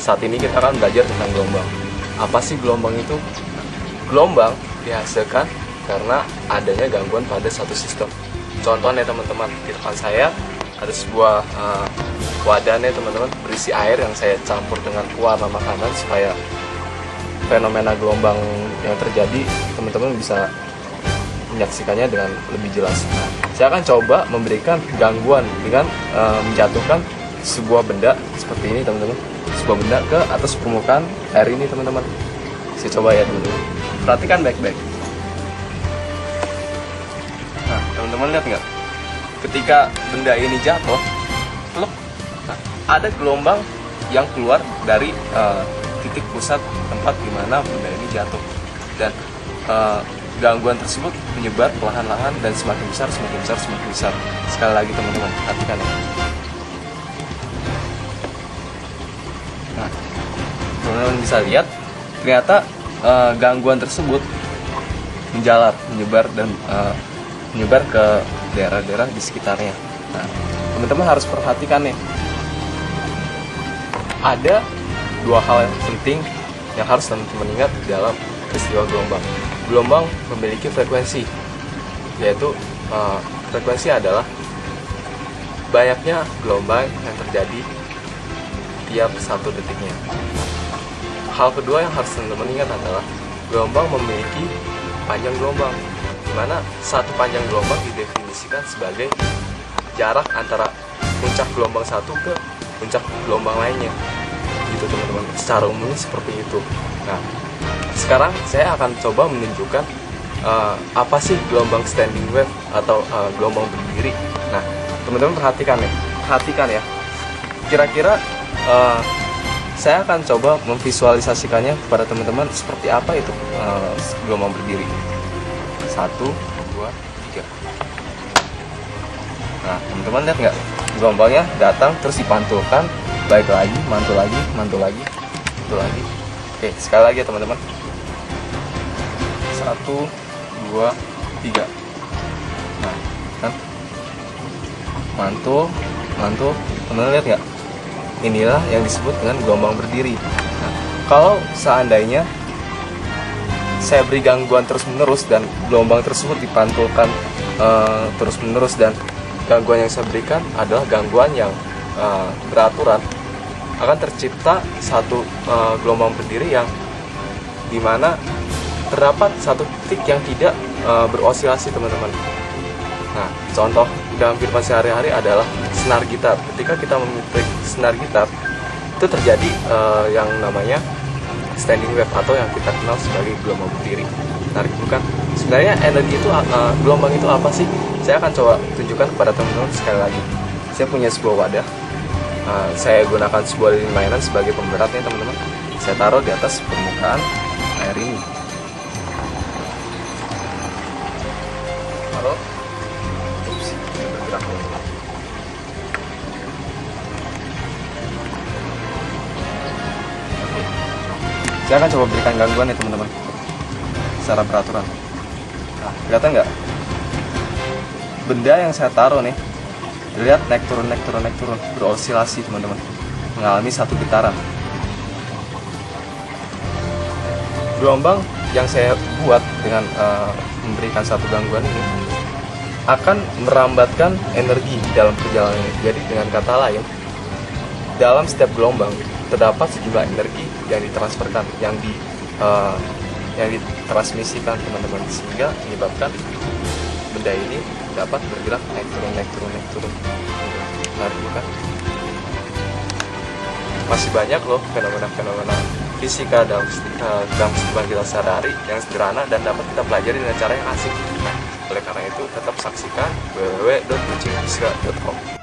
saat ini kita akan belajar tentang gelombang. Apa sih gelombang itu? Gelombang dihasilkan karena adanya gangguan pada satu sistem. Contohnya teman-teman, di depan saya ada sebuah wadah nih teman-teman, berisi air yang saya campur dengan pewarna makanan supaya fenomena gelombang yang terjadi teman-teman bisa menyaksikannya dengan lebih jelas. Nah, saya akan coba memberikan gangguan dengan menjatuhkan sebuah benda seperti ini teman-teman, sebuah benda ke atas permukaan air ini teman-teman. Saya coba ya teman-teman, perhatikan baik-baik. Nah teman-teman lihat nggak, ketika benda ini jatuh, nah, ada gelombang yang keluar dari titik pusat tempat di mana benda ini jatuh, dan gangguan tersebut menyebar perlahan-lahan dan semakin besar, semakin besar, semakin besar. Sekali lagi teman-teman, perhatikan ya. Nah, teman-teman bisa lihat, ternyata gangguan tersebut menjalar, menyebar dan menyebar ke daerah-daerah di sekitarnya. Nah, teman-teman harus perhatikan nih, ada dua hal yang penting yang harus teman-teman ingat dalam peristiwa gelombang. Gelombang memiliki frekuensi, yaitu frekuensi adalah banyaknya gelombang yang terjadi tiap satu detiknya. Hal kedua yang harus teman-teman ingat adalah gelombang memiliki panjang gelombang, di mana satu panjang gelombang didefinisikan sebagai jarak antara puncak gelombang satu ke puncak gelombang lainnya. Gitu teman-teman, secara umumnya seperti itu. Nah, sekarang saya akan coba menunjukkan apa sih gelombang standing wave atau gelombang berdiri. Nah, teman-teman perhatikan ya. Kira-kira saya akan coba memvisualisasikannya kepada teman-teman seperti apa itu gelombang berdiri. 1, 2, 3. Nah, teman-teman lihat nggak? Gelombangnya datang terus dipantulkan, balik lagi, mantul lagi, mantul lagi, mantul lagi. Oke, sekali lagi ya teman-teman. 1, 2, 3. Nah, kan? Mantul, mantul. Teman-teman lihat nggak? Inilah yang disebut dengan gelombang berdiri. Nah, kalau seandainya saya beri gangguan terus-menerus dan gelombang tersebut dipantulkan terus-menerus, dan gangguan yang saya berikan adalah gangguan yang beraturan, akan tercipta satu gelombang berdiri yang dimana terdapat satu titik yang tidak berosilasi teman-teman. Nah, contoh dalam kehidupan sehari-hari adalah senar gitar. Ketika kita memetik senar gitar, itu terjadi yang namanya standing wave atau yang kita kenal sebagai gelombang berdiri. Menarik bukan? Sebenarnya energi itu, gelombang itu apa sih? Saya akan coba tunjukkan kepada teman-teman sekali lagi. Saya punya sebuah wadah. Saya gunakan sebuah lilin mainan sebagai pemberatnya teman-teman. Saya taruh di atas permukaan air ini. Taruh. Ups, bergerak. Saya akan coba berikan gangguan ya teman-teman, secara peraturan. Nah, kelihatan nggak? Benda yang saya taruh nih, lihat naik turun, naik turun, naik turun, berosilasi teman-teman, mengalami satu getaran. Gelombang yang saya buat dengan memberikan satu gangguan ini akan merambatkan energi di dalam perjalanannya. Jadi dengan kata lain, dalam setiap gelombang terdapat sejumlah energi yang ditransferkan, yang ditransmisikan teman-teman, sehingga menyebabkan benda ini dapat bergerak naik turun, naik turun, naik turun. Menarik bukan? Masih banyak loh fenomena-fenomena fisika dalam kehidupan kita sehari-hari yang sederhana dan dapat kita pelajari dengan cara yang asik. Nah, oleh karena itu tetap saksikan www.kucingfisika.com.